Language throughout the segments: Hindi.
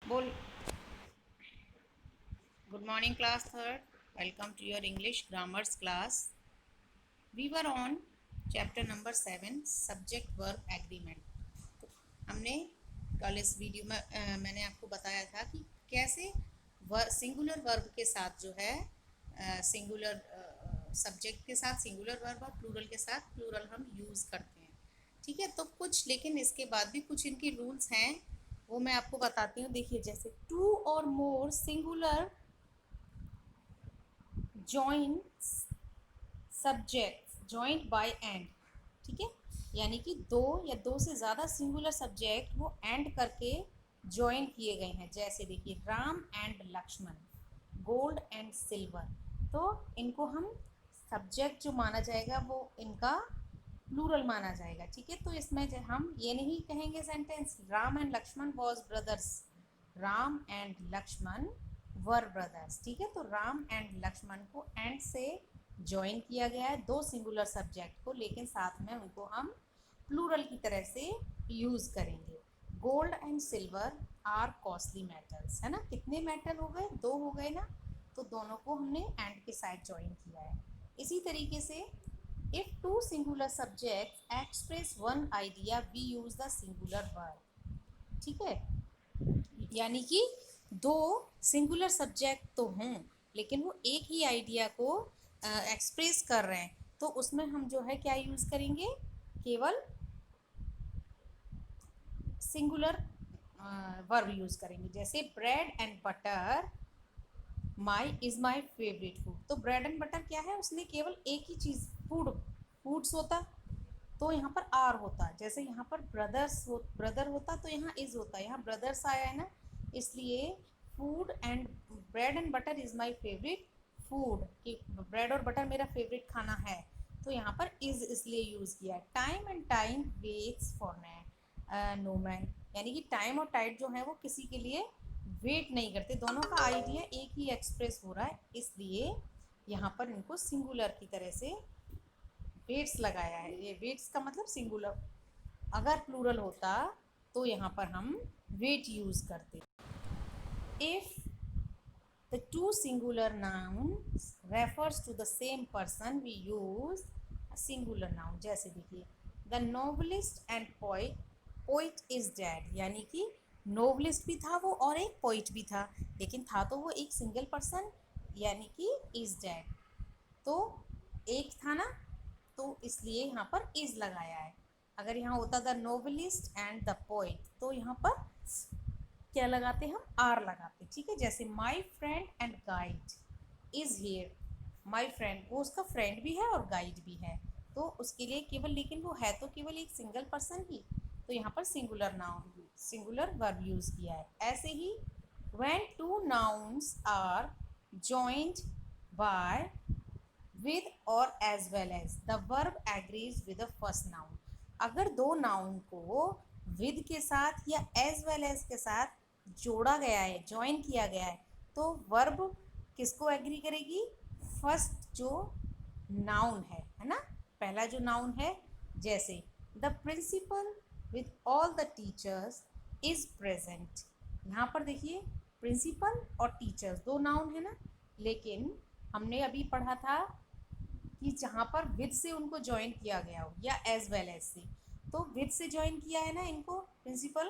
बोल। Good morning, class third. Welcome to your English grammars class. We were on chapter number 7, subject verb agreement. तो हमने कल इस वीडियो में मैंने आपको बताया था कि कैसे सिंगुलर वर्ब के साथ जो है सिंगुलर सब्जेक्ट के साथ सिंगुलर वर्ब और प्लूरल के साथ प्लूरल हम यूज़ करते हैं। ठीक है, तो कुछ लेकिन इसके बाद भी कुछ इनकी रूल्स हैं, वो मैं आपको बताती हूँ। देखिए, जैसे टू और more singular join subject joint by and. ठीक है, यानी कि दो या दो से ज़्यादा सिंगुलर सब्जेक्ट वो एंड करके जॉइन किए गए हैं। जैसे देखिए, Ram and Lakshman, gold and silver. तो इनको हम सब्जेक्ट जो माना जाएगा वो इनका प्लूरल माना जाएगा। ठीक है, तो इसमें हम ये नहीं कहेंगे sentence Ram and Lakshman was brothers, Ram and Lakshman were brothers. ठीक है, तो राम एंड लक्ष्मण को एंड से ज्वाइन किया गया है दो सिंगुलर सब्जेक्ट को, लेकिन साथ में उनको हम प्लूरल की तरह से यूज़ करेंगे। Gold and silver are costly metals, है ना। कितने मेटल हो गए? दो हो गए ना, तो दोनों को हमने एंड के साथ ज्वाइन किया है। इसी तरीके से if two singular subject express one idea we use the singular verb. ठीक है, यानी कि दो सिंगुलर सब्जेक्ट तो हों लेकिन वो एक ही आइडिया को एक्सप्रेस कर रहे हैं, तो उसमें हम जो है क्या यूज़ करेंगे? केवल सिंगुलर वर्ब यूज़ करेंगे। जैसे bread and butter my favourite food. तो ब्रेड एंड बटर क्या है? उसने केवल एक ही चीज़, फूड्स होता तो यहाँ पर आर होता। जैसे यहाँ पर ब्रदर होता तो यहाँ इज होता, यहाँ ब्रदर्स आया है ना, इसलिए food and bread and butter is my favourite food, कि ब्रेड और बटर मेरा फेवरेट खाना है, तो यहाँ पर इज इसलिए यूज़ किया है। Time and time waits for no man, यानी कि टाइम और टाइड जो है वो किसी के लिए वेट नहीं करते, दोनों का आइडिया एक ही एक्सप्रेस हो रहा है, इसलिए यहाँ पर इनको सिंगुलर की तरह से वेट्स लगाया है। ये वेट्स का मतलब सिंगुलर, अगर प्लूरल होता तो यहाँ पर हम वेट यूज करते। If the two singular nouns refers to the same person we use a singular noun। जैसे देखिए, the novelist and poet is dead, यानी कि नोवलिस्ट भी था वो और एक पोइट भी था, लेकिन था तो वो एक सिंगल पर्सन, यानी कि इज डेड। तो एक था ना, तो इसलिए यहाँ पर इज लगाया है। अगर यहाँ होता the novelist and the poet तो यहाँ पर क्या लगाते? हम आर लगाते। ठीक है, जैसे my friend and guide is here. My friend, वो उसका फ्रेंड भी है और गाइड भी है, तो उसके लिए केवल, लेकिन वो है तो केवल एक सिंगल पर्सन ही, तो यहाँ पर singular noun singular verb use किया है। ऐसे ही when two nouns are joined by with or as well as the verb agrees with the first noun। अगर दो नाउन को with के साथ या as well as के साथ जोड़ा गया है, ज्वाइन किया गया है, तो वर्ब किसको एग्री करेगी? फर्स्ट जो नाउन है ना, पहला जो नाउन है। जैसे the principal with all the teachers is present. यहाँ पर देखिए, प्रिंसिपल और टीचर्स दो नाउन है ना, लेकिन हमने अभी पढ़ा था कि जहाँ पर विद से उनको ज्वाइन किया गया हो या एज वेल एज से, तो विद से ज्वाइन किया है ना इनको, प्रिंसिपल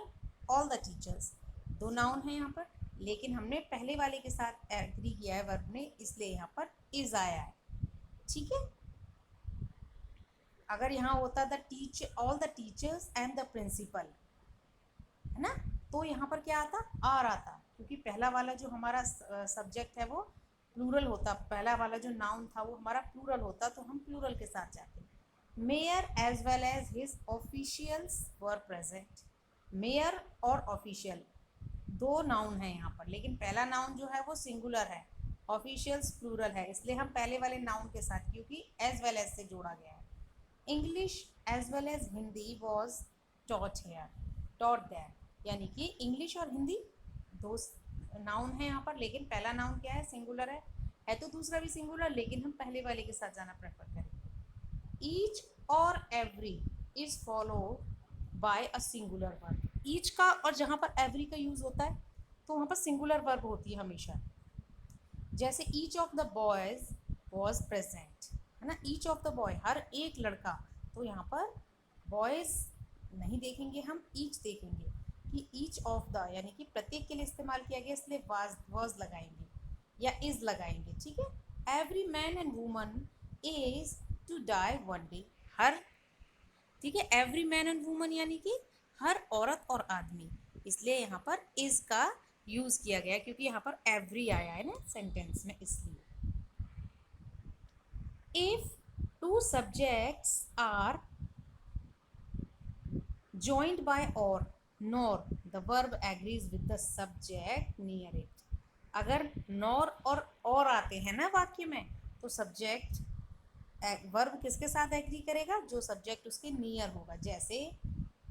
ऑल द टीचर्स, दो नाउन है यहाँ पर, लेकिन हमने पहले वाले के साथ एग्री किया है वर्ब ने, इसलिए यहाँ पर इज आया है। ठीक है, अगर यहाँ होता the teacher all the teachers and the principal, है ना, तो यहाँ पर क्या आता? आर आता, क्योंकि पहला वाला जो हमारा सब्जेक्ट है वो प्लूरल होता, पहला वाला जो नाउन था वो हमारा प्लूरल होता, तो हम प्लूरल के साथ जाते। Mayor as well as his officials were present. Mayor और ऑफिशियल दो नाउन है यहाँ पर, लेकिन पहला नाउन जो है वो सिंगुलर है, ऑफिशियल्स प्लूरल है, इसलिए हम पहले वाले नाउन के साथ, क्योंकि एज वेल एज से जोड़ा गया है। English as well as Hindi was taught here, taught that, यानी कि इंग्लिश और हिंदी दो नाउन है यहाँ पर, लेकिन पहला नाउन क्या है? सिंगुलर है तो दूसरा भी सिंगुलर, लेकिन हम पहले वाले के साथ जाना प्रेफर करेंगे। ईच और every is follow by a singular verb. Each का और जहाँ पर एवरी का यूज होता है, तो वहाँ पर सिंगुलर वर्ब होती है हमेशा। जैसे each of the boys was present, है ना, ईच ऑफ द बॉय, हर एक लड़का, तो यहाँ पर बॉयज नहीं देखेंगे हम, ईच देखेंगे कि ईच ऑफ द यानी कि प्रत्येक के लिए इस्तेमाल किया गया, इसलिए वाज लगाएंगे या इज लगाएंगे, ठीक है। Every man and woman is to die one day, हर, ठीक है, एवरी मैन एंड वुमन यानी कि हर औरत और आदमी, इसलिए यहाँ पर इज का यूज किया गया क्योंकि यहाँ पर एवरी आया है ना सेंटेंस में, इसलिए। If two subjects are joined by or nor the verb agrees with the subject near it, अगर नॉर और आते हैं ना वाक्य में, तो सब्जेक्ट वर्ब किसके साथ एग्री करेगा, जो सब्जेक्ट उसके नियर होगा। जैसे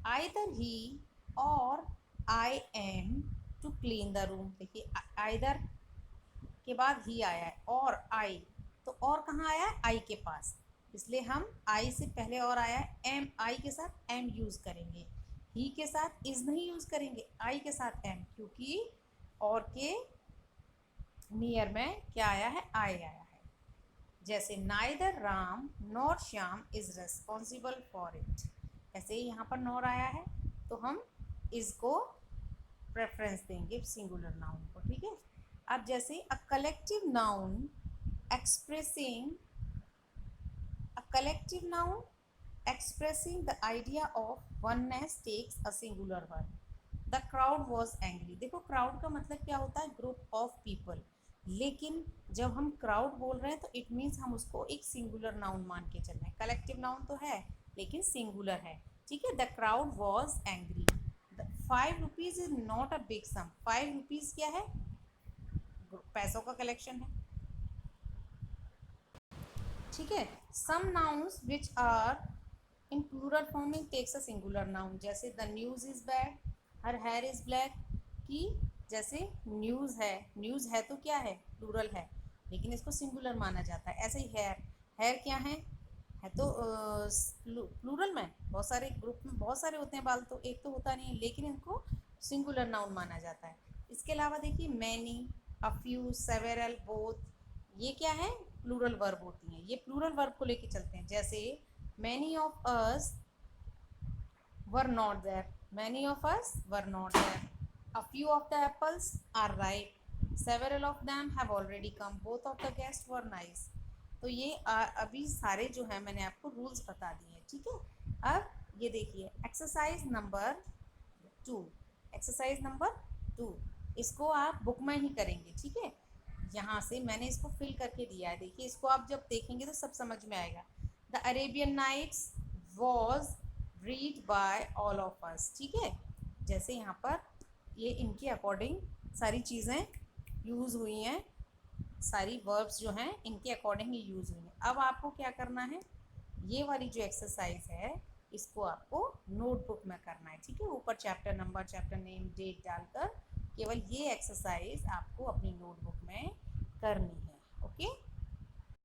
आइदर ही और I am to clean the room, देखिए आइदर के बाद ही आया है और आई, तो और कहाँ आया है, आई के पास, इसलिए हम आई से पहले और आया है, एम, आई के साथ एम यूज़ करेंगे, ही के साथ इज नहीं यूज़ करेंगे, आई के साथ एम, क्योंकि और के नियर में क्या आया है, आई आया है। जैसे neither Ram nor Shyam is responsible for it, ऐसे ही यहाँ पर नॉर आया है तो हम इसको प्रेफरेंस देंगे सिंगुलर नाउन को, ठीक है। अब जैसे a collective noun expressing a collective noun expressing the idea of oneness takes a singular verb. The crowd was angry, देखो crowd का मतलब क्या होता है, group of people, लेकिन जब हम crowd बोल रहे हैं तो it means हम उसको एक singular noun मान के चल रहे हैं, collective noun तो है लेकिन singular है, ठीक है। The crowd was angry. The 5 rupees is not a big sum, 5 rupees क्या है, पैसों का कलेक्शन है, ठीक है। Some nouns which are in plural forming takes a singular noun, जैसे the news is bad, her hair is black, कि जैसे न्यूज़ है तो क्या है, प्लूरल है लेकिन इसको सिंगुलर माना जाता है। ऐसे ही हेयर क्या है तो प्लूरल में बहुत सारे ग्रुप में बहुत सारे होते हैं बाल, तो एक तो होता नहीं है लेकिन इनको सिंगुलर नाउन माना जाता है। इसके अलावा देखिए many, a few, several, both, ये क्या है, प्लूरल वर्ब होती हैं, ये प्लूरल वर्ब को लेके चलते हैं। जैसे many of us were not there, many of us were not there, a few of the apples are ripe, several of them have already come, both of the guest were nice. तो ये अभी सारे जो है मैंने आपको रूल्स बता दिए हैं, ठीक है। अब ये देखिए एक्सरसाइज नंबर 2, एक्सरसाइज नंबर 2 इसको आप बुक में ही करेंगे, ठीक है। यहाँ से मैंने इसको फिल करके दिया है, देखिए इसको आप जब देखेंगे तो सब समझ में आएगा। The Arabian nights was read by all of us, ठीक है। जैसे यहाँ पर ये इनके अकॉर्डिंग सारी चीज़ें यूज़ हुई हैं, सारी वर्ब्स जो हैं इनके अकॉर्डिंग ही यूज़ हुई हैं। अब आपको क्या करना है, ये वाली जो एक्सरसाइज है इसको आपको नोटबुक में करना है, ठीक है। ऊपर chapter number, chapter name, date डालकर केवल ये एक्सरसाइज आपको अपनी नोटबुक में करनी है, ओके।